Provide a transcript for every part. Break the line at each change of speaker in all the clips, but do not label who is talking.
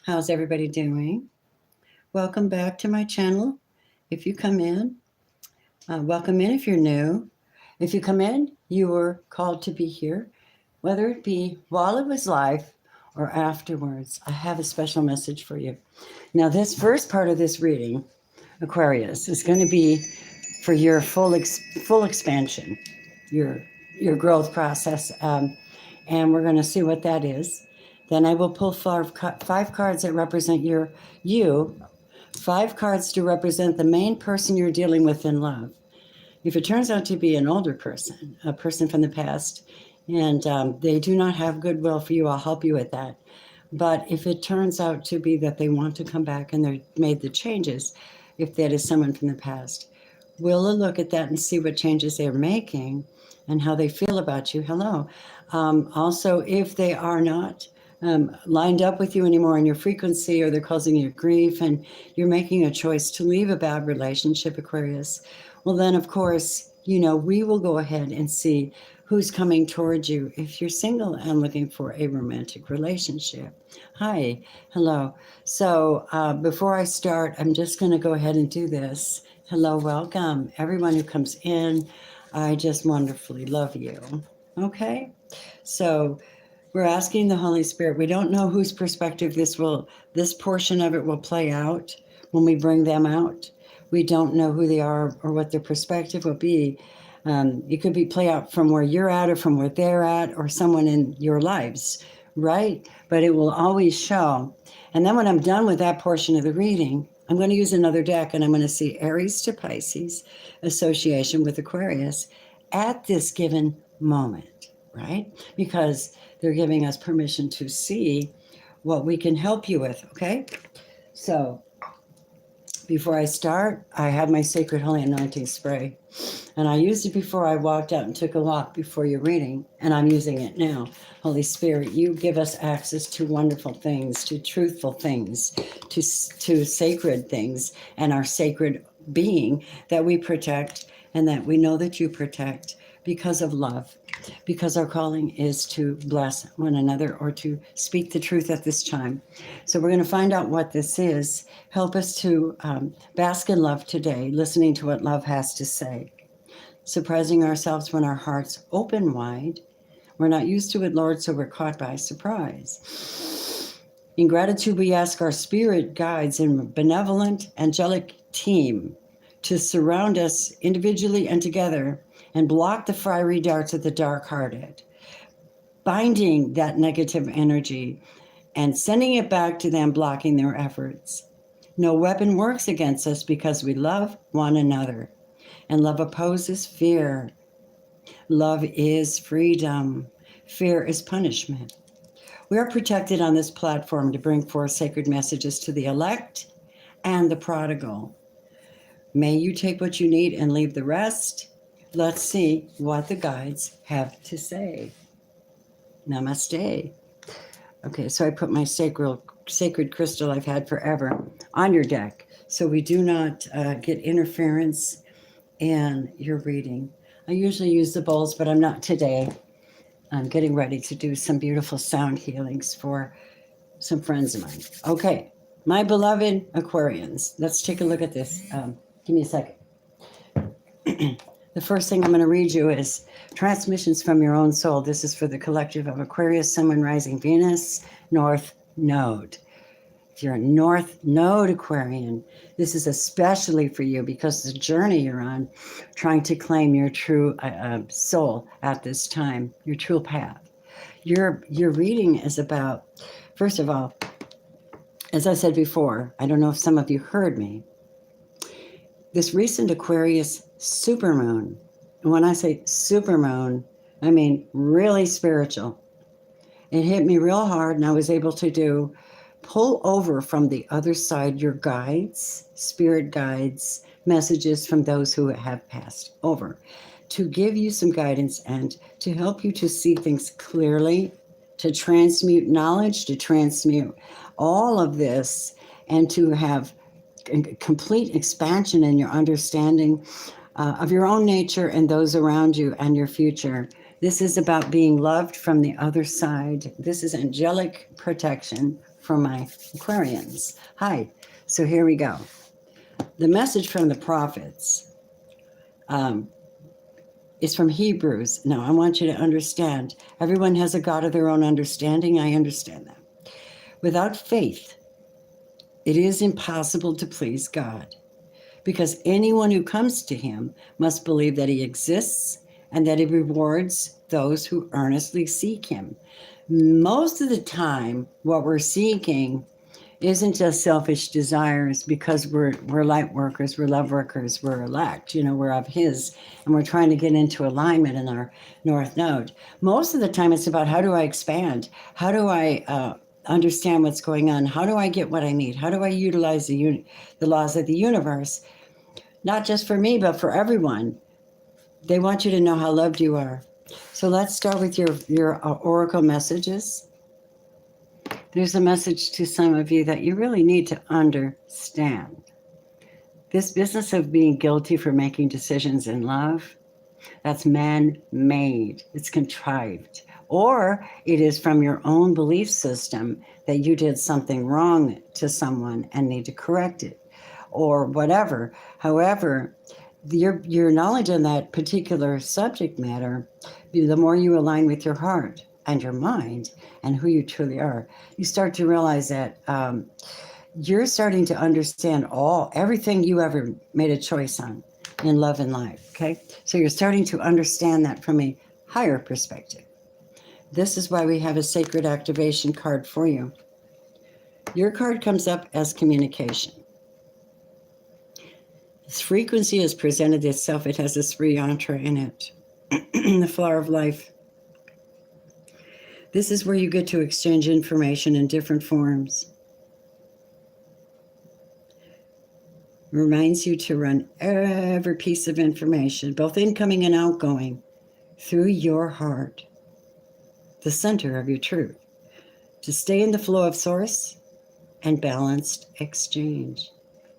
How's everybody doing? Welcome back to my channel. If you come in, welcome in if you're new. If you come in, you were called to be here, whether it be while it was live or afterwards. I have a special message for you. Now, this first part of this reading, Aquarius, is going to be for your full expansion, your growth process, and we're going to see what that is. Then I will pull five cards that represent you, 5 cards to represent the main person you're dealing with in love. If it turns out to be an older person, a person from the past, and they do not have goodwill for you, I'll help you with that. But if it turns out to be that they want to come back and they've made the changes, if that is someone from the past, we'll look at that and see what changes they're making and how they feel about you. Hello. Also, if they are not lined up with you anymore in your frequency, or they're causing you grief and you're making a choice to leave a bad relationship, Aquarius, well, then, of course, we will go ahead and see who's coming towards you if you're single and looking for a romantic relationship. Hi. Hello. So before I start, I'm just going to go ahead and do this. Hello. Welcome. Everyone who comes in, I just wonderfully love you. Okay. So we're asking the Holy Spirit. We don't know whose perspective this portion of it will play out when we bring them out. We don't know who they are or what their perspective will be. It could be play out from where you're at or from where they're at or someone in your lives, right? But it will always show. And then when I'm done with that portion of the reading, I'm going to use another deck and I'm going to see Aries to Pisces association with Aquarius at this given moment, right? Because they're giving us permission to see what we can help you with, okay? So before I start, I have my Sacred Holy Anointing Spray. And I used it before I walked out and took a walk before your reading, and I'm using it now. Holy Spirit, you give us access to wonderful things, to truthful things, to sacred things, and our sacred being that we protect and that we know that you protect because of love, because our calling is to bless one another or to speak the truth at this time. So we're going to find out what this is. Help us to bask in love today, listening to what love has to say. Surprising ourselves when our hearts open wide. We're not used to it, Lord, so we're caught by surprise. In gratitude, we ask our spirit guides and benevolent angelic team to surround us individually and together and block the fiery darts of the dark-hearted, binding that negative energy and sending it back to them, blocking their efforts. No weapon works against us because we love one another. And love opposes fear. Love is freedom. Fear is punishment. We are protected on this platform to bring forth sacred messages to the elect and the prodigal. May you take what you need and leave the rest. Let's see what the guides have to say. Namaste. Okay, so I put my sacred crystal I've had forever on your deck, so we do not get interference in your reading. I usually use the bowls, but I'm not today. I'm getting ready to do some beautiful sound healings for some friends of mine. Okay, my beloved Aquarians, let's take a look at this. Give me a second. The first thing I'm going to read you is Transmissions from Your Own Soul. This is for the collective of Aquarius, Sun, Moon, Rising, Venus, North Node. If you're a North Node Aquarian, this is especially for you because the journey you're on, trying to claim your true soul at this time, your true path. Your reading is about, first of all, as I said before, I don't know if some of you heard me, this recent Aquarius supermoon, and when I say supermoon, I mean really spiritual. It hit me real hard, and I was able to pull over from the other side your guides, spirit guides, messages from those who have passed over, to give you some guidance and to help you to see things clearly, to transmute knowledge, to transmute all of this, and to have complete expansion in your understanding of your own nature and those around you and your future. This is about being loved from the other side. This is angelic protection for my Aquarians. Hi. So here we go. The message from the prophets is from Hebrews. Now, I want you to understand, everyone has a God of their own understanding. I understand that. Without faith, it is impossible to please God, because anyone who comes to him must believe that he exists and that he rewards those who earnestly seek him. Most of the time, what we're seeking isn't just selfish desires, because we're light workers, we're love workers, we're elect, we're of his, and we're trying to get into alignment in our north node. Most of the time it's about, how do I expand? How do I understand what's going on? How do I get what I need? How do I utilize the laws of the universe? Not just for me, but for everyone. They want you to know how loved you are. So let's start with your oracle messages. There's a message to some of you that you really need to understand. This business of being guilty for making decisions in love, that's man-made. It's contrived. Or it is from your own belief system that you did something wrong to someone and need to correct it, or whatever. However, your knowledge on that particular subject matter, the more you align with your heart and your mind and who you truly are, you start to realize that you're starting to understand everything you ever made a choice on in love and life. Okay, so you're starting to understand that from a higher perspective. This is why we have a sacred activation card for you. Your card comes up as communication. This frequency has presented itself. It has this free mantra in it. The flower of life. This is where you get to exchange information in different forms. It reminds you to run every piece of information, both incoming and outgoing, through your heart, the center of your truth, to stay in the flow of source and balanced exchange,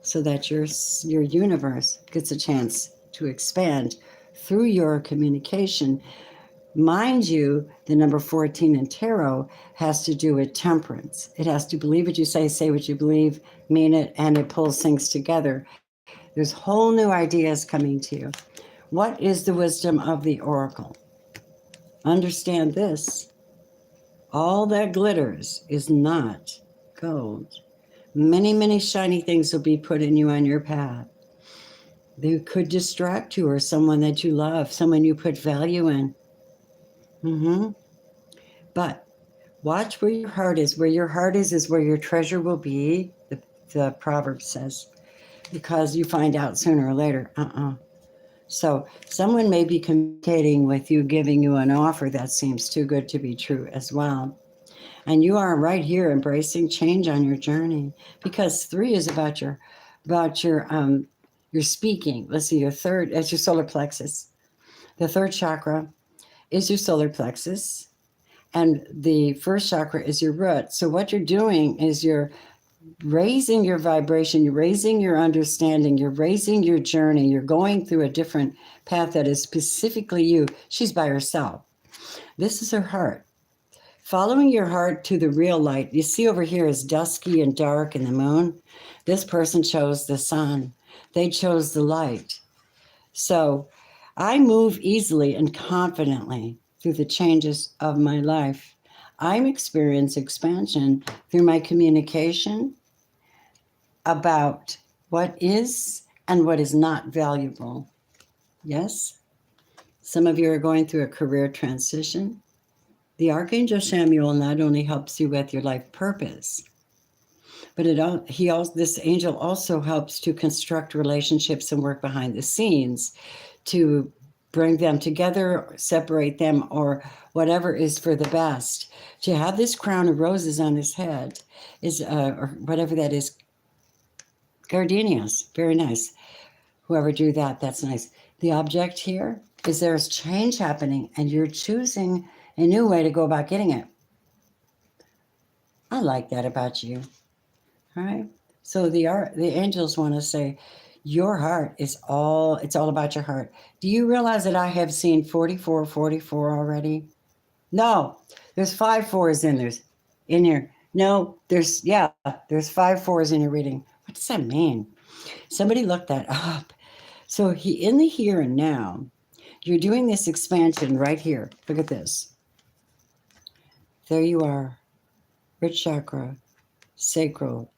so that your universe gets a chance to expand through your communication. Mind you, the number 14 in tarot has to do with temperance. It has to believe what you say what you believe, mean it, and it pulls things together. There's whole new ideas coming to you. What is the wisdom of the oracle? Understand this. All that glitters is not gold. Many, many shiny things will be put in you on your path. They could distract you, or someone that you love, someone you put value in. But watch where your heart is. Where your heart is where your treasure will be, the proverb says, because you find out sooner or later. So someone may be communicating with you, giving you an offer that seems too good to be true as well. And you are right here embracing change on your journey, because 3 is about your speaking. Let's see, your third, that's your solar plexus. The third chakra is your solar plexus, and the first chakra is your root. So what you're doing is you're raising your vibration, you're raising your understanding, you're raising your journey, you're going through a different path that is specifically you. She's by herself. This is her heart. Following your heart to the real light. You see over here is dusky and dark and the moon. This person chose the sun. They chose the light. So I move easily and confidently through the changes of my life. I'm experiencing expansion through my communication about what is and what is not valuable. Yes? Some of you are going through a career transition. The Archangel Samuel not only helps you with your life purpose, but this angel also helps to construct relationships and work behind the scenes to bring them together, separate them, or whatever is for the best. To have this crown of roses on his head is, or whatever that is, gardenias, very nice. Whoever drew that, that's nice. The object here is there's change happening, and you're choosing a new way to go about getting it. I like that about you. All right. So the angels want to say, your heart is it's all about your heart. Do you realize that I have seen 44 already? No, there's 5 4s in here. No, there's 5 4s in your reading. What does that mean? Somebody look that up. So in the here and now, you're doing this expansion right here. Look at this. There you are. Root chakra, sacral.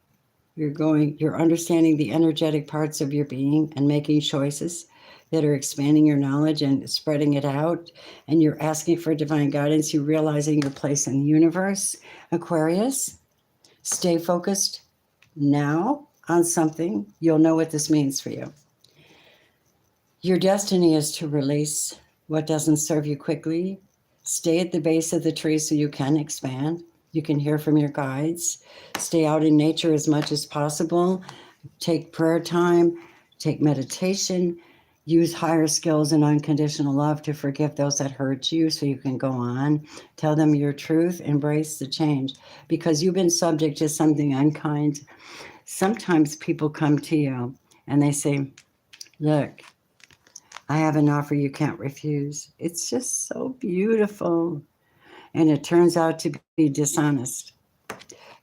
You're understanding the energetic parts of your being and making choices that are expanding your knowledge and spreading it out. And you're asking for divine guidance. You're realizing your place in the universe. Aquarius, stay focused now on something. You'll know what this means for you. Your destiny is to release what doesn't serve you quickly. Stay at the base of the tree so you can expand. You can hear from your guides. Stay out in nature as much as possible. Take prayer time, take meditation, use higher skills and unconditional love to forgive those that hurt you so you can go on. Tell them your truth, embrace the change because you've been subject to something unkind. Sometimes people come to you and they say, look, I have an offer you can't refuse. It's just so beautiful. And it turns out to be dishonest.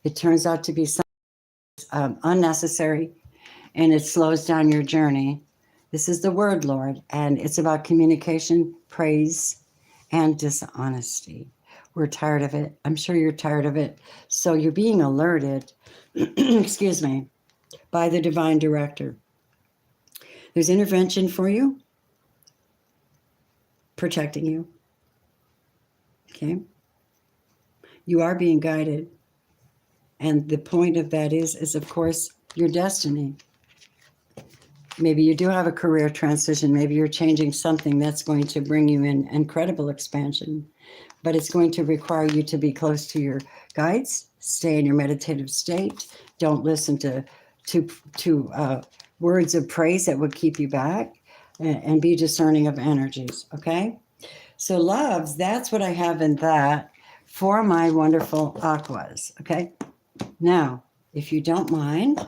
It turns out to be unnecessary, and it slows down your journey. This is the word, Lord, and it's about communication, praise, and dishonesty. We're tired of it. I'm sure you're tired of it. So you're being alerted, excuse me, by the divine director. There's intervention for you, protecting you. Okay? You are being guided. And the point of that is of course, your destiny. Maybe you do have a career transition. Maybe you're changing something that's going to bring you in incredible expansion. But it's going to require you to be close to your guides, stay in your meditative state. Don't listen to words of praise that would keep you back, and be discerning of energies, okay? So loves, that's what I have in that for my wonderful aquas, okay? Now, if you don't mind,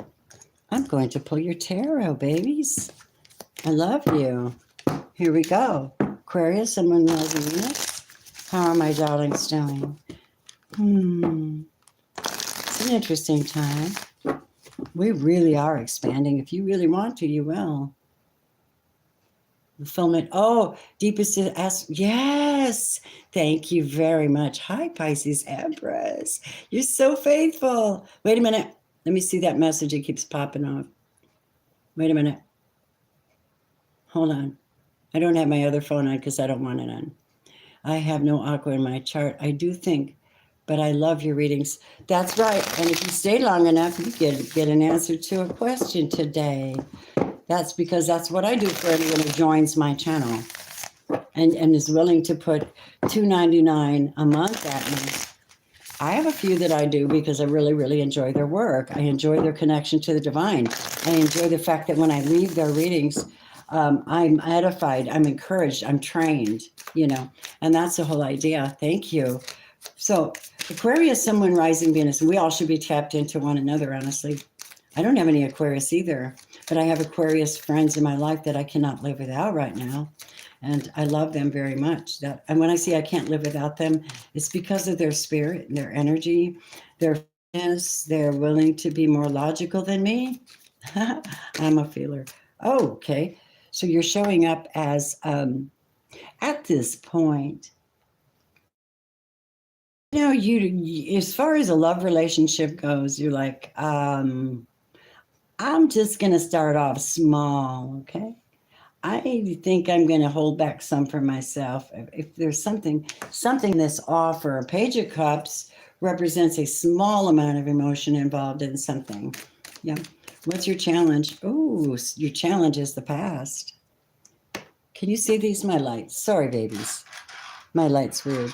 I'm going to pull your tarot, babies. I love you. Here we go. Aquarius and Moon rising Venus. How are my darlings doing? It's an interesting time. We really are expanding. If you really want to, you will. Fulfillment. Oh, deepest ask. Yes. Thank you very much. Hi, Pisces Empress. You're so faithful. Wait a minute. Let me see that message. It keeps popping off. Wait a minute. Hold on. I don't have my other phone on because I don't want it on. I have no aqua in my chart. I do think, but I love your readings. That's right. And if you stay long enough, you get an answer to a question today. That's because that's what I do for anyone who joins my channel and is willing to put $2.99 a month at me. I have a few that I do because I really, really enjoy their work. I enjoy their connection to the divine. I enjoy the fact that when I leave their readings, I'm edified, I'm encouraged, I'm trained, and that's the whole idea. Thank you. So Aquarius, someone rising Venus, and we all should be tapped into one another, honestly. I don't have any Aquarius either, but I have Aquarius friends in my life that I cannot live without right now. And I love them very much. And when I say I can't live without them, it's because of their spirit, their energy, their fitness. They're willing to be more logical than me. I'm a feeler. Oh, okay. So you're showing up as, at this point, you as far as a love relationship goes, you're like, I'm just going to start off small, okay? I think I'm going to hold back some for myself. If there's something this offer, a Page of Cups represents a small amount of emotion involved in something. Yeah. What's your challenge? Oh, your challenge is the past. Can you see these, my lights? Sorry, babies. My light's weird.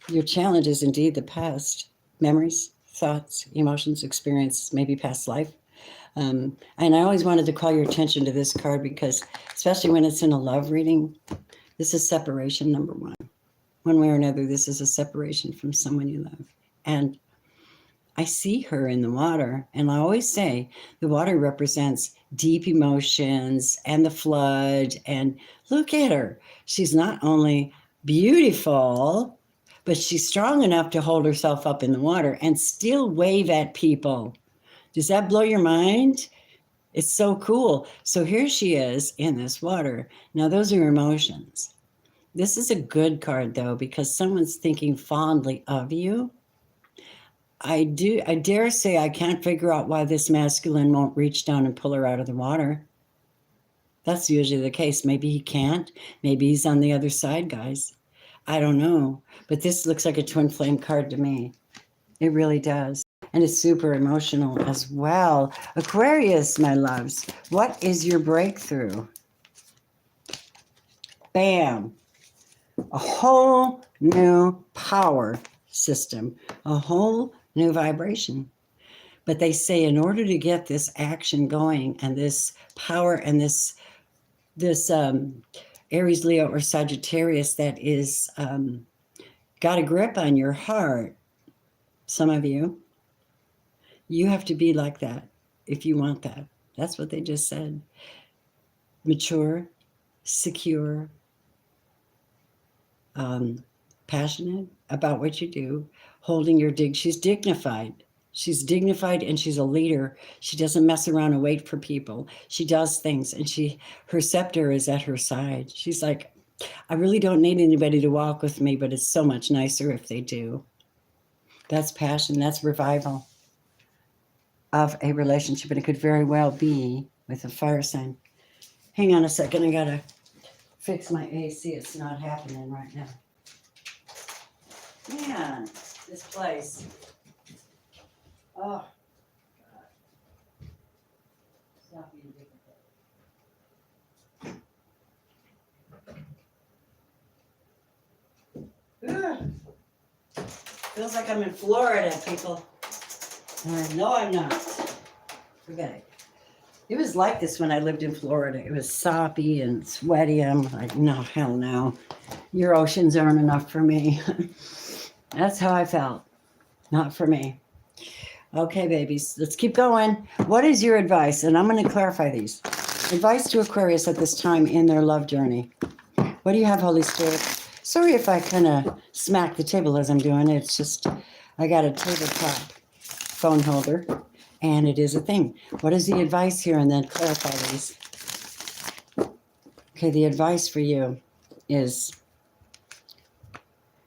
Your challenge is indeed the past. Memories, thoughts, emotions, experience, maybe past life. And I always wanted to call your attention to this card because, especially when it's in a love reading, this is separation, number one. One way or another, this is a separation from someone you love. And I see her in the water, and I always say the water represents deep emotions and the flood. And look at her. She's not only beautiful, but she's strong enough to hold herself up in the water and still wave at people. Does that blow your mind? It's so cool. So here she is in this water. Now, those are emotions. This is a good card, though, because someone's thinking fondly of you. I dare say I can't figure out why this masculine won't reach down and pull her out of the water. That's usually the case. Maybe he can't. Maybe he's on the other side, guys. I don't know. But this looks like a twin flame card to me. It really does. And it's super emotional as well. Aquarius, my loves, what is your breakthrough? Bam. A whole new power system, a whole new vibration. But they say in order to get this action going and this power and this Aries, Leo, or Sagittarius that is got a grip on your heart, some of you have to be like that if you want that. That's what they just said. Mature, secure, passionate about what you do, holding your she's dignified. She's dignified and she's a leader. She doesn't mess around and wait for people. She does things, and her scepter is at her side. She's like, I really don't need anybody to walk with me, but it's so much nicer if they do. That's passion. That's revival of a relationship, and it could very well be with a fire sign. Hang on a second. I got to fix my AC. It's not happening right now. Man, this place. Oh, God. Stop being difficult. Feels like I'm in Florida, people. No, I'm not. Forget it. It was like this when I lived in Florida. It was soppy and sweaty. I'm like, no, hell no. Your oceans aren't enough for me. That's how I felt. Not for me. Okay, babies, let's keep going. What is your advice? And I'm going to clarify these. Advice to Aquarius at this time in their love journey. What do you have, Holy Spirit? Sorry if I kind of smack the table as I'm doing it. It's just, I got a tabletop phone holder, and it is a thing. What is the advice here? And then clarify these. Okay, the advice for you is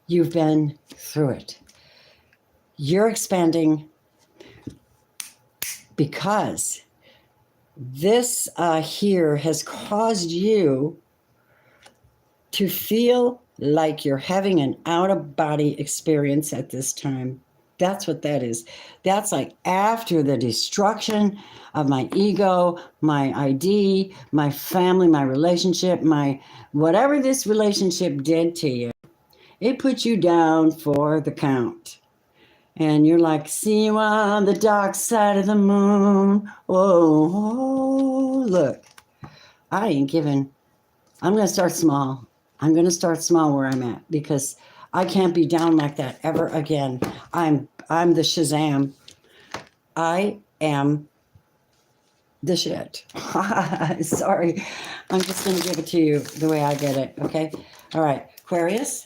you've been through it. You're expanding because this here has caused you to feel like you're having an out-of-body experience at this time. That's what that is. That's like after the destruction of my ego, my ID, my family, my relationship, my whatever this relationship did to you, it put you down for the count. And you're like, see you on the dark side of the moon. Oh, look, I ain't giving. I'm going to start small. I'm going to start small where I'm at because I can't be down like that ever again. I'm the Shazam. I am the shit. Sorry. I'm just going to give it to you the way I get it. Okay. All right. Aquarius.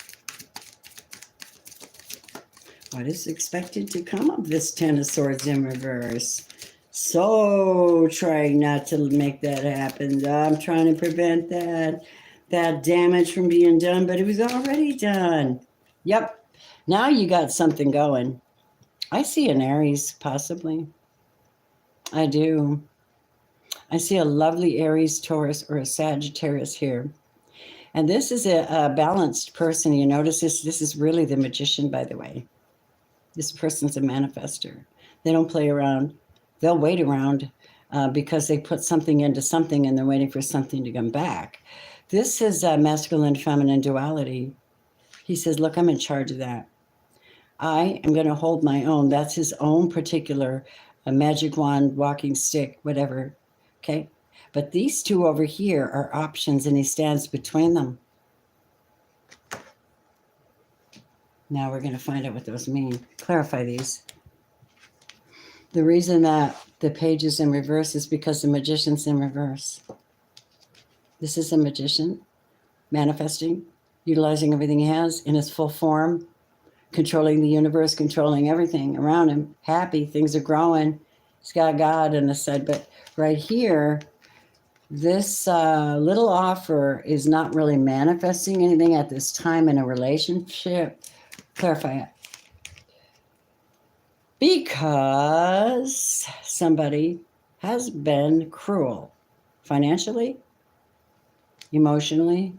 What is expected to come of this Ten of Swords in reverse? So trying not to make that happen. I'm trying to prevent that damage from being done, but it was already done. Yep. Now you got something going. I see an Aries, possibly. I do. I see a lovely Aries, Taurus, or a Sagittarius here. And this is a balanced person. You notice this is really the Magician, by the way. This person's a manifester. They don't play around. They'll wait around because they put something into something and they're waiting for something to come back. This is masculine, feminine duality. He says, look, I'm in charge of that. I am going to hold my own. That's his own particular magic wand, walking stick, whatever. Okay. But these two over here are options, and he stands between them. Now we're going to find out what those mean. Clarify these. The reason that the page is in reverse is because the Magician's in reverse. This is a magician manifesting, utilizing everything he has in his full form. controlling the universe, controlling everything around him, happy, things are growing. He's got God on his side. But right here, this little offer is not really manifesting anything at this time in a relationship. Clarify it. Because somebody has been cruel financially, emotionally,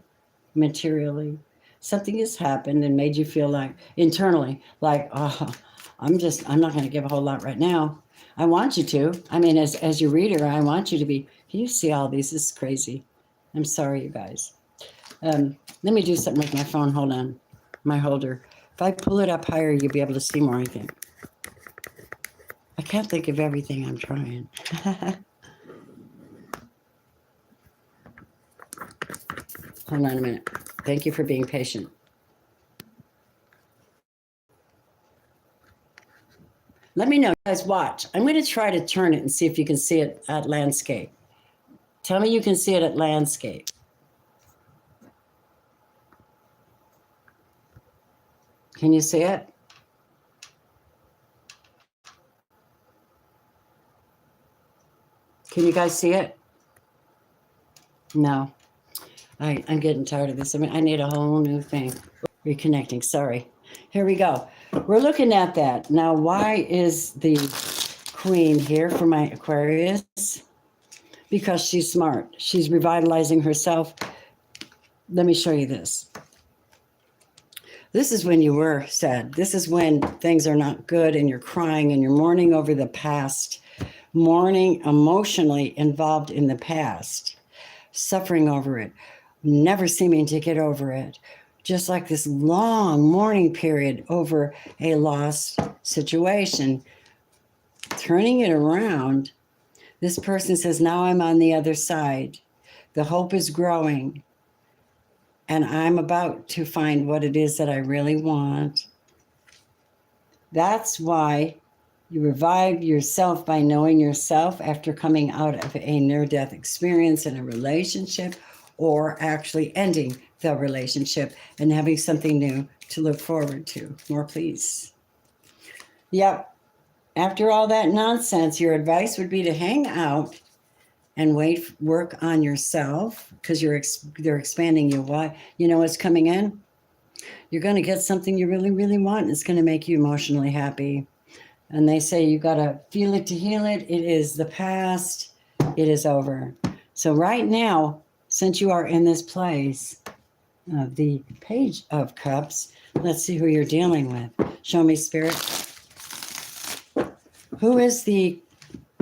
materially. Something has happened and made you feel like internally, like, oh, I'm not going to give a whole lot right now. I want you to. I mean, as your reader, I want you to be. Can you see all these? This is crazy. I'm sorry, you guys. Let me do something with my phone. Hold on. My holder. If I pull it up higher, you'll be able to see more, I think. I can't think of everything. I'm trying. Hold on a minute. Thank you for being patient. Let me know, guys, watch. I'm going to try to turn it and see if you can see it at landscape. Tell me you can see it at landscape. Can you see it? Can you guys see it? No. I'm getting tired of this. I mean, I need a whole new thing. Reconnecting, sorry. Here we go. We're looking at that. Now, why is the Queen here for my Aquarius? Because she's smart. She's revitalizing herself. Let me show you this. This is when you were sad. This is when things are not good and you're crying and you're mourning over the past, mourning emotionally involved in the past, suffering over it, never seeming to get over it. Just like this long mourning period over a lost situation. Turning it around, this person says, now I'm on the other side. The hope is growing. And I'm about to find what it is that I really want. That's why you revive yourself by knowing yourself after coming out of a near-death experience in a relationship, or actually ending the relationship and having something new to look forward to. More, please. Yep. After all that nonsense, your advice would be to hang out and work on yourself, because they're expanding you. Why? You know what's coming in? You're going to get something you really, really want. And it's going to make you emotionally happy. And they say you got to feel it to heal it. It is the past. It is over. So right now, since you are in this place of the Page of Cups, let's see who you're dealing with. Show me, Spirit. Who is the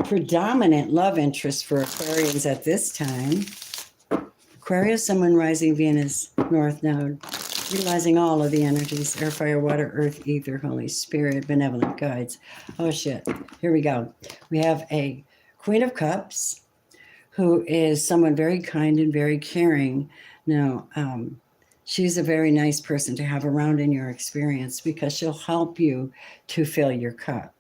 predominant love interest for Aquarians at this time? Aquarius, Sun, Moon, Rising, Venus, North Node. Utilizing all of the energies, air, fire, water, earth, ether, Holy Spirit, benevolent guides. Oh, shit. Here we go. We have a Queen of Cups, who is someone very kind and very caring. Now, she's a very nice person to have around in your experience, because she'll help you to fill your cup.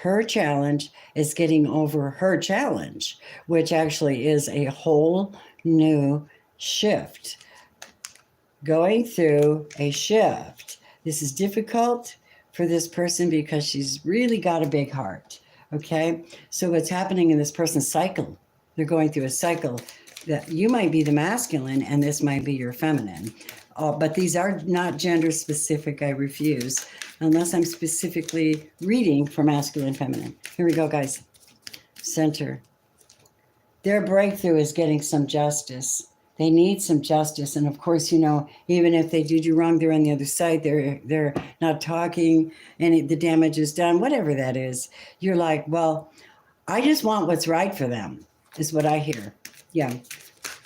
Her challenge is getting over her challenge, which actually is a whole new shift. Going through a shift. This is difficult for this person because she's really got a big heart. Okay, so what's happening in this person's cycle? They're going through a cycle that you might be the masculine and this might be your feminine. But these are not gender specific. I refuse, unless I'm specifically reading for masculine, feminine. Here we go, guys. Center. Their breakthrough is getting some justice. They need some justice. And of course, you know, even if they did you wrong, they're on the other side. They're not talking and the damage is done, whatever that is. You're like, well, I just want what's right for them, is what I hear. Yeah,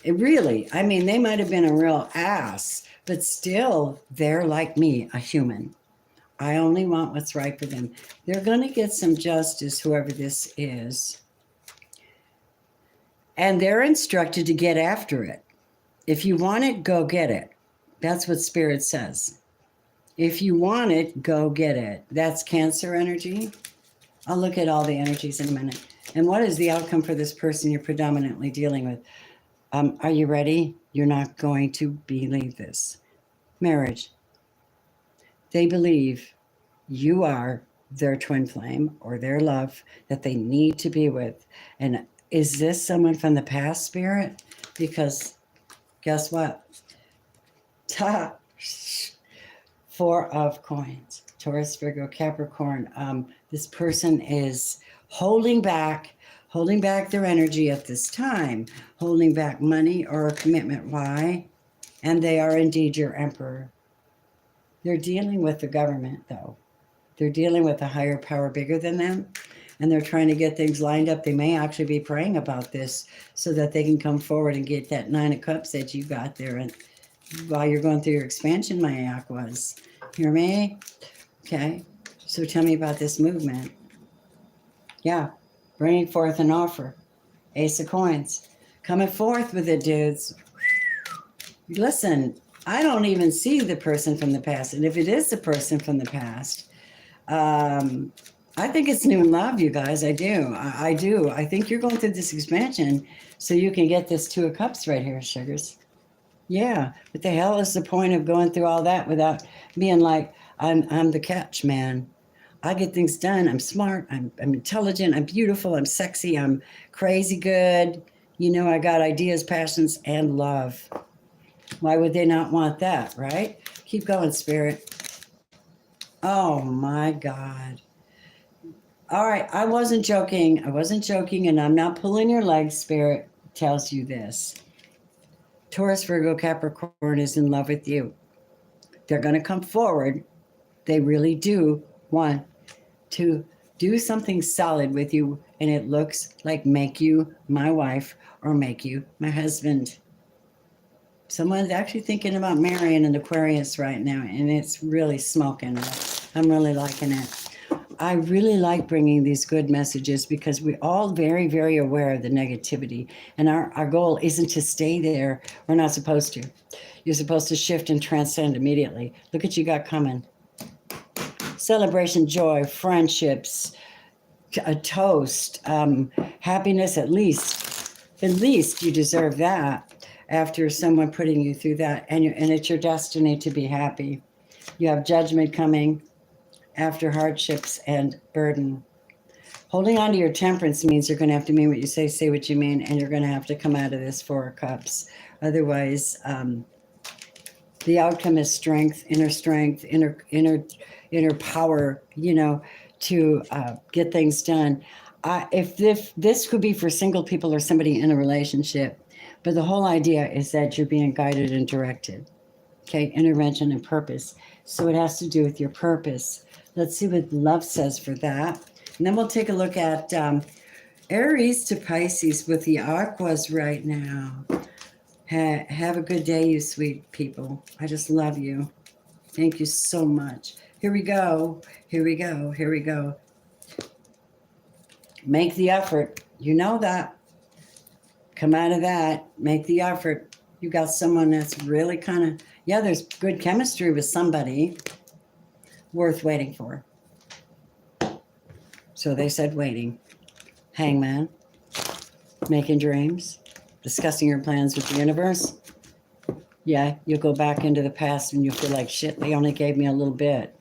it really, I mean, they might have been a real ass, but still they're like me, a human. I only want what's right for them. They're going to get some justice, whoever this is. And they're instructed to get after it. If you want it, go get it. That's what Spirit says. If you want it, go get it. That's Cancer energy. I'll look at all the energies in a minute. And what is the outcome for this person you're predominantly dealing with? Are you ready? You're not going to believe this. Marriage. They believe you are their twin flame or their love that they need to be with. And is this someone from the past, Spirit? Because guess what? Ta! Four of coins. Taurus, Virgo, Capricorn. This person is holding back their energy at this time, holding back money or a commitment. Why? And they are indeed your emperor. They're dealing with the government, though. They're dealing with a higher power bigger than them, and they're trying to get things lined up. They may actually be praying about this so that they can come forward and get that 9 of Cups that you got there. And while you're going through your expansion, my aquas. Hear me? Okay. So tell me about this movement. Yeah. Bringing forth an offer. Ace of Coins. Coming forth with it, dudes. Listen, I don't even see the person from the past. And if it is the person from the past, I think it's new in love, you guys. I do. I do. I think you're going through this expansion so you can get this 2 of Cups right here, sugars. Yeah. What the hell is the point of going through all that without being like, I'm the catch, man. I get things done. I'm smart. I'm intelligent. I'm beautiful. I'm sexy. I'm crazy good. You know, I got ideas, passions, and love. Why would they not want that, right? Keep going, Spirit. Oh, my God. All right. I wasn't joking. And I'm not pulling your legs. Spirit tells you this. Taurus, Virgo, Capricorn is in love with you. They're going to come forward. They really do want to do something solid with you, and it looks like make you my wife or make you my husband. Someone's actually thinking about marrying an Aquarius right now, and it's really smoking. I'm really liking it. I really like bringing these good messages because we're all very, very aware of the negativity, and our goal isn't to stay there. We're not supposed to. You're supposed to shift and transcend immediately. Look what you got coming. Celebration, joy, friendships, a toast, happiness. At least you deserve that after someone putting you through that, and it's your destiny to be happy. You have judgment coming after hardships and burden. Holding on to your temperance means you're going to have to mean what you say what you mean, and you're going to have to come out of this 4 of Cups. Otherwise, the outcome is strength, inner power, you know, to get things done. If this could be for single people or somebody in a relationship, but the whole idea is that you're being guided and directed. Okay, intervention and purpose. So it has to do with your purpose. Let's see what love says for that. And then we'll take a look at Aries to Pisces with the aquas right now. Have a good day, you sweet people. I just love you. Thank you so much. Here we go. Make the effort. You know that. Come out of that. Make the effort. You got someone that's really kind of, yeah, there's good chemistry with somebody worth waiting for. So they said waiting. Hangman. Making dreams. Discussing your plans with the universe. Yeah, you'll go back into the past and you'll feel like shit. They only gave me a little bit.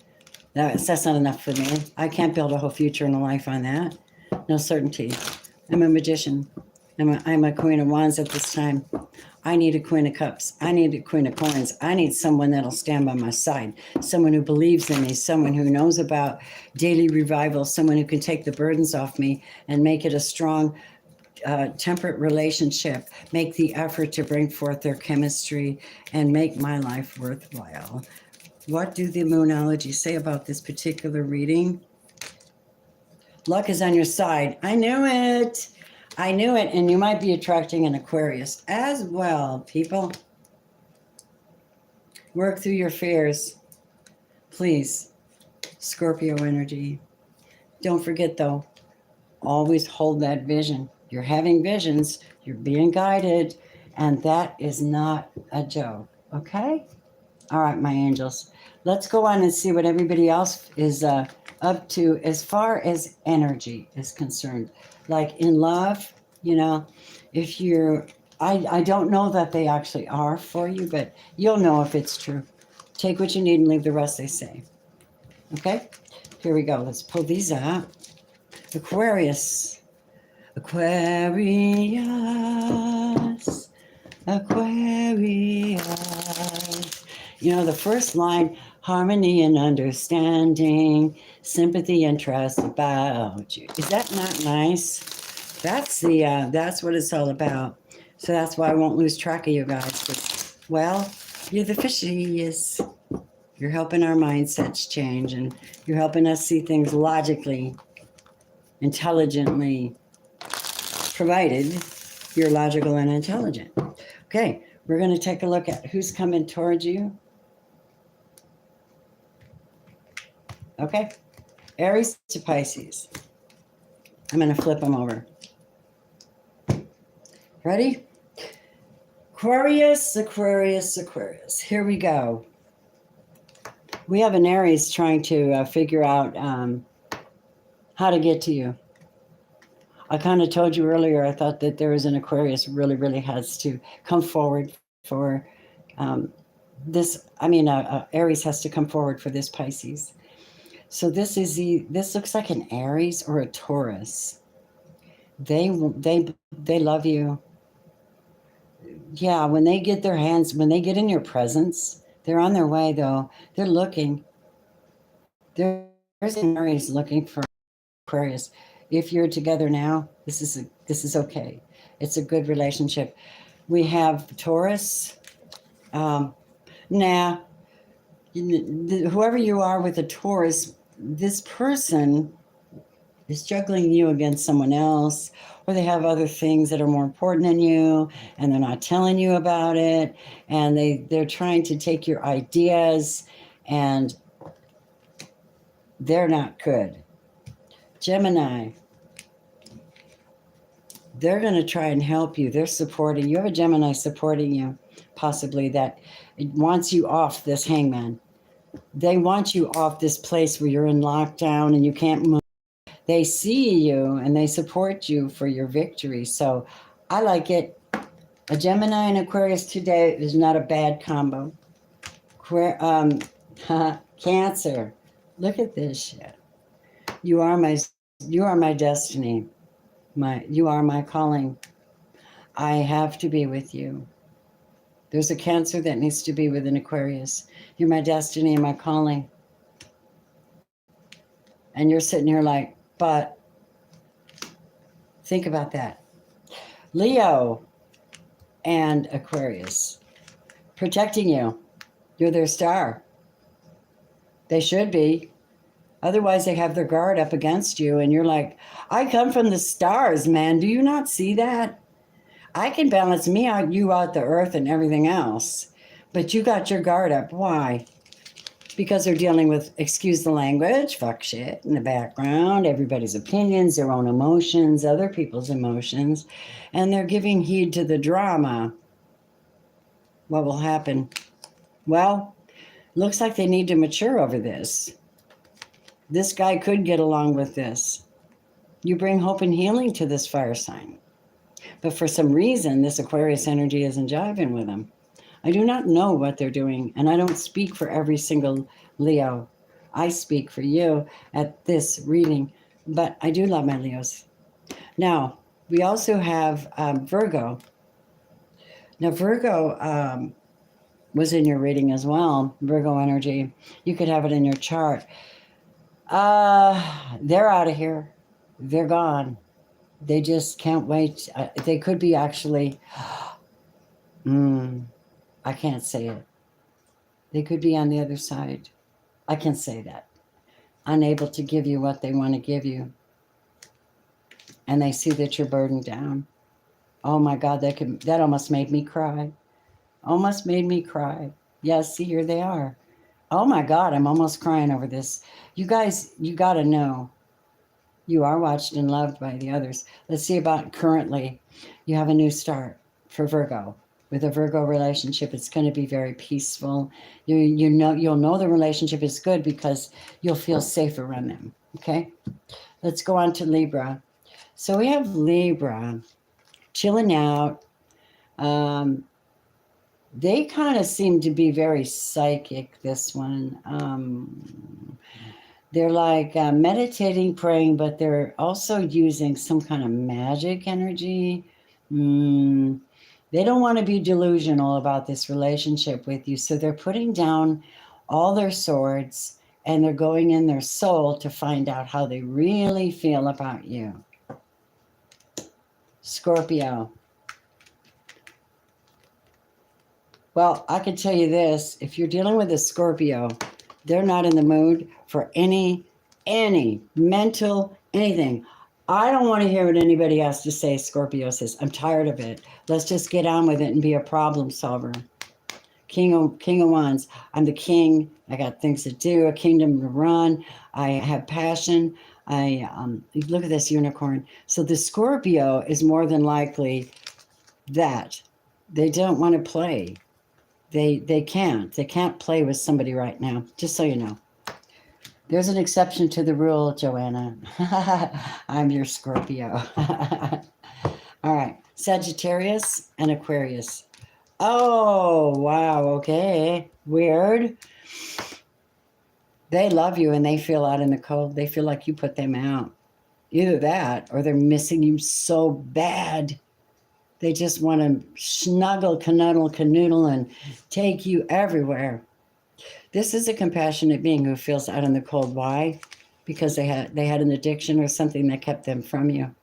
That's not enough for me. I can't build a whole future and a life on that. No certainty. I'm a magician. I'm a Queen of Wands at this time. I need a Queen of Cups. I need a Queen of Coins. I need someone that'll stand by my side. Someone who believes in me. Someone who knows about daily revival. Someone who can take the burdens off me and make it a strong, temperate relationship. Make the effort to bring forth their chemistry and make my life worthwhile. What do the Moonology say about this particular reading? Luck is on your side. I knew it. And you might be attracting an Aquarius as well, people. Work through your fears. Please. Scorpio energy. Don't forget, though, always hold that vision. You're having visions. You're being guided. And that is not a joke. Okay? All right, my angels. Let's go on and see what everybody else is up to as far as energy is concerned. Like in love, you know, if you're, I don't know that they actually are for you, but you'll know if it's true. Take what you need and leave the rest, they say. Okay, here we go. Let's pull these out. Aquarius. Aquarius. Aquarius. You know, the first line, harmony and understanding, sympathy and trust about you. Is that not nice? That's what it's all about. So that's why I won't lose track of you guys. Well, you're the fishies. You're helping our mindsets change, and you're helping us see things logically, intelligently, provided you're logical and intelligent. Okay, we're going to take a look at who's coming towards you. Okay, Aries to Pisces. I'm going to flip them over. Ready? Aquarius, Aquarius, Aquarius. Here we go. We have an Aries trying to figure out how to get to you. I kind of told you earlier, I thought that there was an Aquarius really, really has to come forward for this. I mean, Aries has to come forward for this Pisces. So this looks like an Aries or a Taurus. They love you. Yeah, when they get their hands, when they get in your presence, they're on their way though. They're looking. There's an Aries looking for Aquarius. If you're together now, this is okay. It's a good relationship. We have Taurus. Whoever you are with a Taurus, this person is juggling you against someone else, or they have other things that are more important than you, and they're not telling you about it, and they're trying to take your ideas, and they're not good. Gemini, they're going to try and help you. They're supporting you. You have a Gemini supporting you, possibly, that wants you off this hangman. They want you off this place where you're in lockdown and you can't move. They see you and they support you for your victory. So I like it. A Gemini and Aquarius today is not a bad combo. Cancer. Look at this shit. You are my destiny. You are my calling. I have to be with you. There's a Cancer that needs to be with an Aquarius. You're my destiny and my calling. And you're sitting here like, but think about that. Leo and Aquarius, protecting you. You're their star. They should be. Otherwise, they have their guard up against you. And you're like, I come from the stars, man. Do you not see that? I can balance me out, you out the earth and everything else. But you got your guard up. Why? Because they're dealing with, excuse the language, fuck shit in the background, everybody's opinions, their own emotions, other people's emotions, and they're giving heed to the drama. What will happen? Well, looks like they need to mature over this. This guy could get along with this. You bring hope and healing to this fire sign. But for some reason, this Aquarius energy isn't jiving with them. I do not know what they're doing, and I don't speak for every single Leo. I speak for you at this reading, but I do love my Leos. Now, we also have Virgo. Now, Virgo was in your reading as well, Virgo energy. You could have it in your chart. They're out of here. They're gone. They just can't wait. They could be actually... I can't say it. They could be on the other side. I can say that. Unable to give you what they want to give you. And they see that you're burdened down. Oh my God, that almost made me cry. Almost made me cry. Yes, see, here they are. Oh my God, I'm almost crying over this. You guys, you got to know. You are watched and loved by the others. Let's see about currently. You have a new start for Virgo. With a Virgo relationship, it's going to be very peaceful. You'll know the relationship is good because you'll feel safe around them. Okay, let's go on to Libra. So we have Libra chilling out. They kind of seem to be very psychic. This one, They're like meditating, praying, but they're also using some kind of magic energy. They don't want to be delusional about this relationship with you. So they're putting down all their swords and they're going in their soul to find out how they really feel about you. Scorpio. Well, I can tell you this. If you're dealing with a Scorpio, they're not in the mood for any mental anything. I don't want to hear what anybody has to say, Scorpio says. I'm tired of it. Let's just get on with it and be a problem solver. King of Wands. I'm the king. I got things to do, a kingdom to run. I have passion. Look at this unicorn. So the Scorpio is more than likely that they don't want to play. They can't play with somebody right now, just so you know. There's an exception to the rule, Joanna. I'm your Scorpio. All right, Sagittarius and Aquarius. Oh, wow, okay, weird. They love you and they feel out in the cold. They feel like you put them out. Either that or they're missing you so bad. They just want to snuggle, canoodle, and take you everywhere. This is a compassionate being who feels out in the cold. Why? Because they had an addiction or something that kept them from you.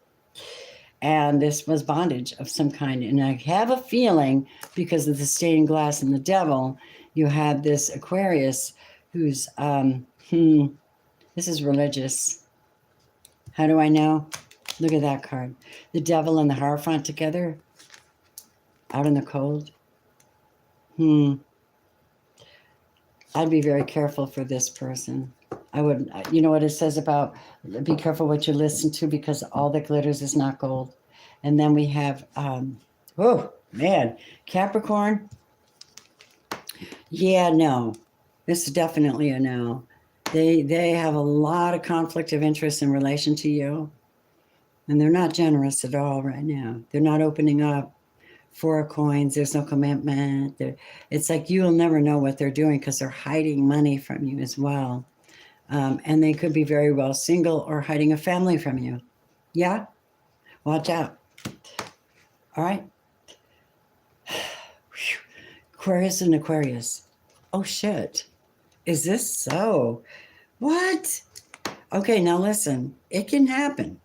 And this was bondage of some kind. And I have a feeling, because of the stained glass and the devil, you have this Aquarius who's, this is religious. How do I know? Look at that card. The devil and the Hierophant together. Out in the cold. I'd be very careful for this person. I would, you know what it says about be careful what you listen to, because all that glitters is not gold. And then we have, oh man, Capricorn. Yeah, no, this is definitely a no. They have a lot of conflict of interest in relation to you. And they're not generous at all right now. They're not opening up. Four of Coins, there's no commitment. It's like you'll never know what they're doing because they're hiding money from you as well. And they could be very well single or hiding a family from you. Yeah? Watch out. All right? Aquarius and Aquarius. Oh, shit. Is this so? What? Okay, now listen. It can happen.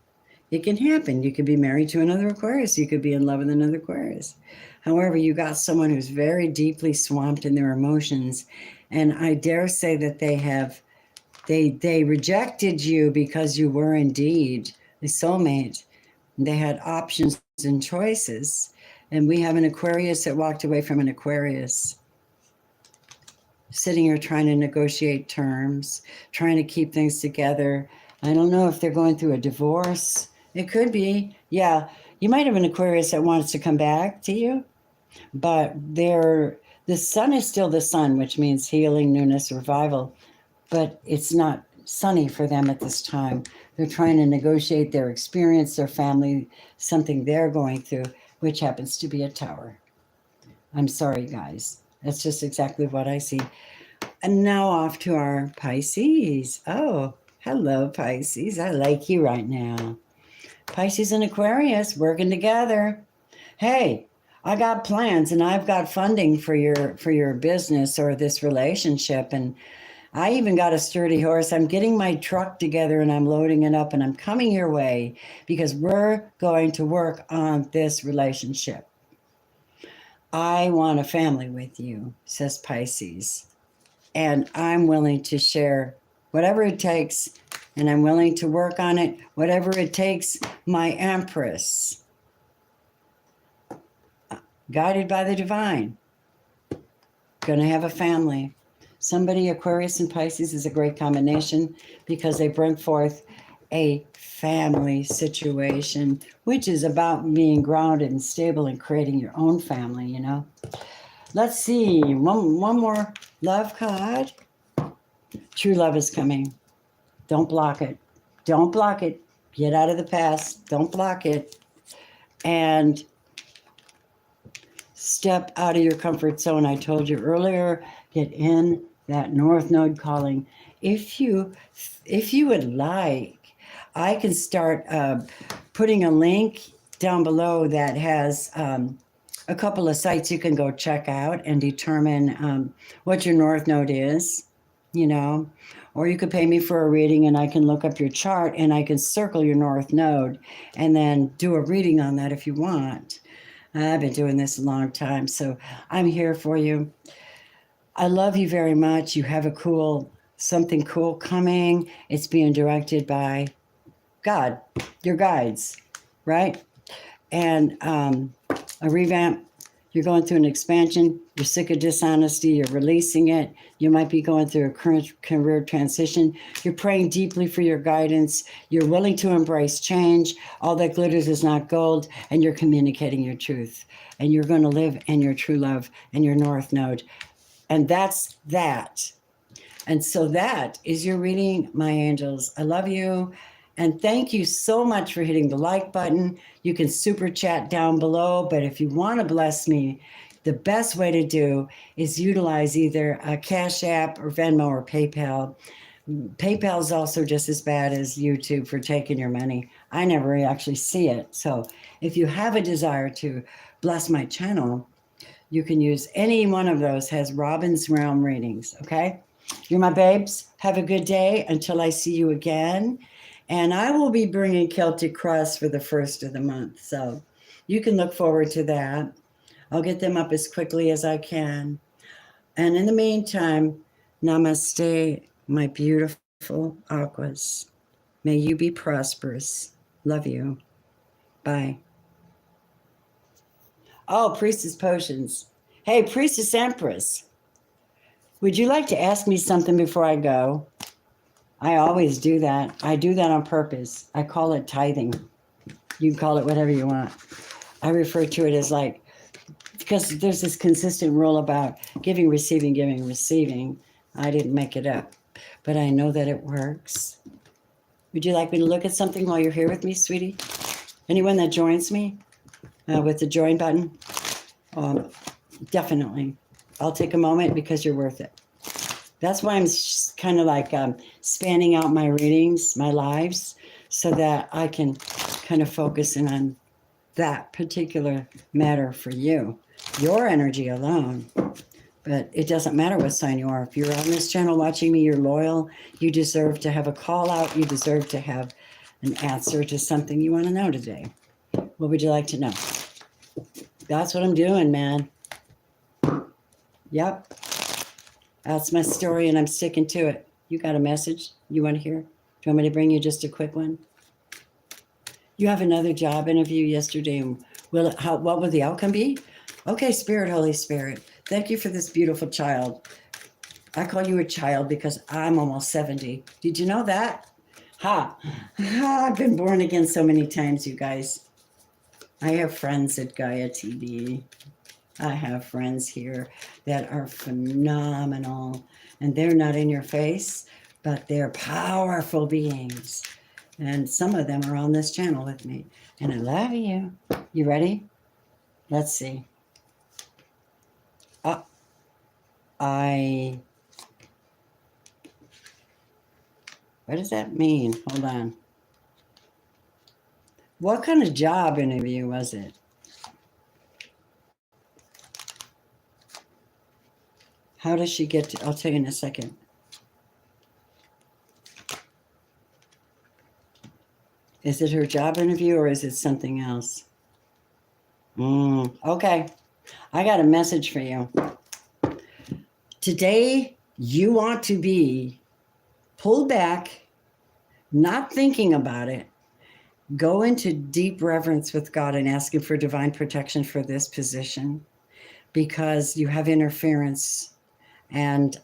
It can happen. You could be married to another Aquarius. You could be in love with another Aquarius. However, you got someone who's very deeply swamped in their emotions. And I dare say that they rejected you because you were indeed a soulmate. They had options and choices. And we have an Aquarius that walked away from an Aquarius. Sitting here trying to negotiate terms, trying to keep things together. I don't know if they're going through a divorce. It could be. Yeah, you might have an Aquarius that wants to come back to you, but the sun is still the sun, which means healing, newness, revival, but it's not sunny for them at this time. They're trying to negotiate their experience, their family, something they're going through, which happens to be a Tower. I'm sorry, guys. That's just exactly what I see. And now off to our Pisces. Oh, hello, Pisces. I like you right now. Pisces and Aquarius working together. Hey, I got plans and I've got funding for your business or this relationship. And I even got a sturdy horse. I'm getting my truck together and I'm loading it up and I'm coming your way because we're going to work on this relationship. I want a family with you, says Pisces. And I'm willing to share whatever it takes, and I'm willing to work on it, whatever it takes, my Empress. Guided by the divine. Going to have a family. Somebody, Aquarius and Pisces, is a great combination because they bring forth a family situation, which is about being grounded and stable and creating your own family, you know. Let's see, one more love card. True love is coming. Don't block it. Don't block it. Get out of the past. Don't block it. And step out of your comfort zone. I told you earlier, get in that North Node calling. if you would like, I can start putting a link down below that has a couple of sites you can go check out and determine what your North Node is, you know. Or you could pay me for a reading and I can look up your chart and I can circle your North Node and then do a reading on that if you want. I've been doing this a long time, so I'm here for you. I love you very much. You have something cool coming. It's being directed by God, your guides, right? And a revamp. You're going through an expansion. You're sick of dishonesty. You're releasing it. You might be going through a current career transition. You're praying deeply for your guidance. You're willing to embrace change. All that glitters is not gold. And you're communicating your truth. And you're going to live in your true love and your North Node. And that's that. And so that is your reading, my angels. I love you. And thank you so much for hitting the like button. You can super chat down below, but if you want to bless me, the best way to do is utilize either a Cash App or Venmo or PayPal. PayPal is also just as bad as YouTube for taking your money. I never actually see it. So if you have a desire to bless my channel, you can use any one of those. Has Robin's Realm readings, okay? You're my babes. Have a good day until I see you again. And I will be bringing Celtic Cross for the first of the month. So you can look forward to that. I'll get them up as quickly as I can. And in the meantime, namaste, my beautiful aquas. May you be prosperous. Love you. Bye. Oh, Priestess Potions. Hey, Priestess Empress. Would you like to ask me something before I go? I always do that. I do that on purpose. I call it tithing. You can call it whatever you want. I refer to it as because there's this consistent rule about giving, receiving. I didn't make it up, but I know that it works. Would you like me to look at something while you're here with me, sweetie? Anyone that joins me with the join button? Definitely. I'll take a moment because you're worth it. That's why I'm kind of spanning out my readings, my lives, so that I can kind of focus in on that particular matter for you, your energy alone. But it doesn't matter what sign you are. If you're on this channel watching me, you're loyal. You deserve to have a call out. You deserve to have an answer to something you want to know today. What would you like to know? That's what I'm doing, man. Yep. That's my story, and I'm sticking to it. You got a message you want to hear? Do you want me to bring you just a quick one? You have another job interview yesterday. What will the outcome be? Okay, Spirit, Holy Spirit, thank you for this beautiful child. I call you a child because I'm almost 70. Did you know that? I've been born again so many times, you guys. I have friends at Gaia TV. I have friends here that are phenomenal, and they're not in your face, but they're powerful beings. And some of them are on this channel with me, and I love you. You ready? Let's see. What does that mean? Hold on. What kind of job interview was it? How does she get to, I'll tell you in a second. Is it her job interview or is it something else? Okay. I got a message for you. Today, you want to be pulled back, not thinking about it. Go into deep reverence with God and ask Him for divine protection for this position, because you have interference. And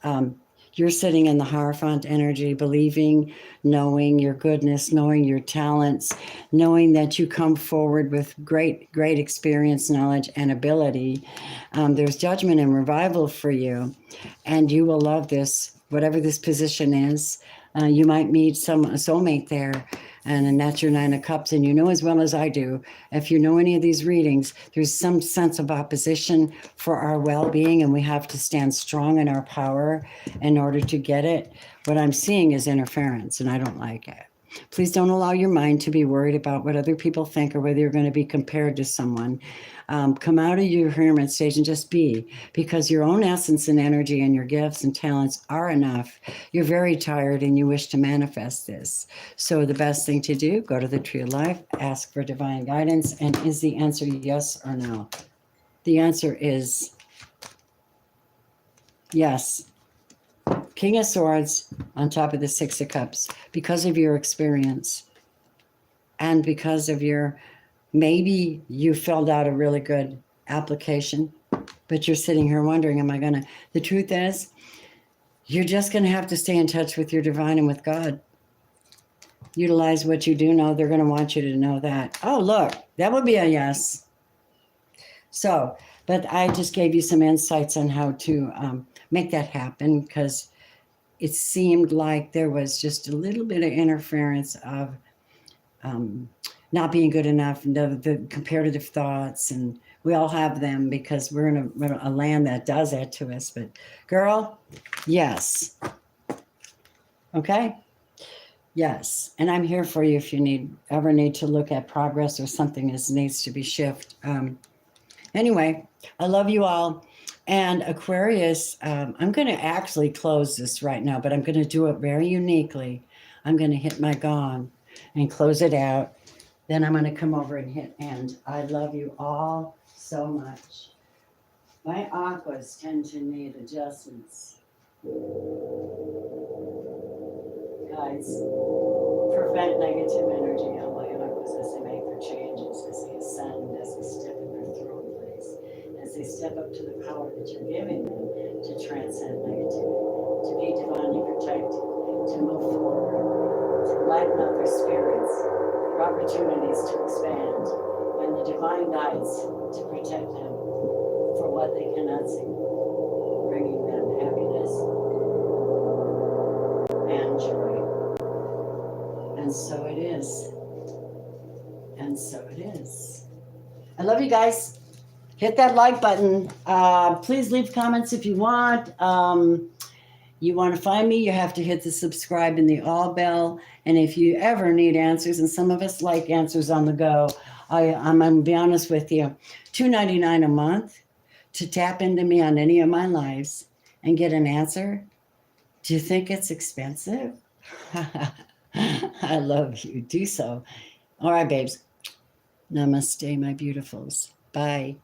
you're sitting in the Hierophant energy, believing, knowing your goodness, knowing your talents, knowing that you come forward with great experience, knowledge, and ability. There's judgment and revival for you, and you will love this, whatever this position is. You might meet a soulmate there, and that's your 9 of Cups. And you know as well as I do, if you know any of these readings, there's some sense of opposition for our well-being, and we have to stand strong in our power in order to get it. What I'm seeing is interference, and I don't like it. Please don't allow your mind to be worried about what other people think or whether you're going to be compared to someone. Come out of your hermit stage and just be, because your own essence and energy and your gifts and talents are enough. You're very tired and you wish to manifest this. So the best thing to do, go to the Tree of Life, ask for divine guidance. And is the answer yes or no? The answer is yes. King of Swords on top of the 6 of Cups, because of your experience and because of your, maybe you filled out a really good application, but you're sitting here wondering, am I going to? The truth is, you're just going to have to stay in touch with your divine and with God. Utilize what you do know. They're going to want you to know that. Oh, look, that would be a yes. So, but I just gave you some insights on how to make that happen, because it seemed like there was just a little bit of interference of not being good enough, the comparative thoughts, and we all have them because we're in a land that does that to us. But girl, yes. Okay? Yes. And I'm here for you if you ever need to look at progress or something that needs to be shifted. Anyway, I love you all. And Aquarius, I'm going to actually close this right now, but I'm going to do it very uniquely. I'm going to hit my gong and close it out. Then I'm going to come over and hit end. I love you all so much. My aquas tend to need adjustments. Guys, prevent negative energy on my aquas as they make their changes, as they ascend, as they step in their throne place, as they step up to the power that you're giving them to transcend negativity, to be divinely protected, to move forward, to lighten up their spirits, for opportunities to expand, and the divine guides to protect them for what they cannot see, bringing them happiness and joy. And so it is. And so it is. I love you guys. Hit that like button. Please leave comments if you want. You want to find me, you have to hit the subscribe and the all bell. And if you ever need answers, and some of us like answers on the go, I'm going to be honest with you, $2.99 a month to tap into me on any of my lives and get an answer. Do you think it's expensive? I love you. Do so. All right, babes. Namaste, my beautifuls. Bye.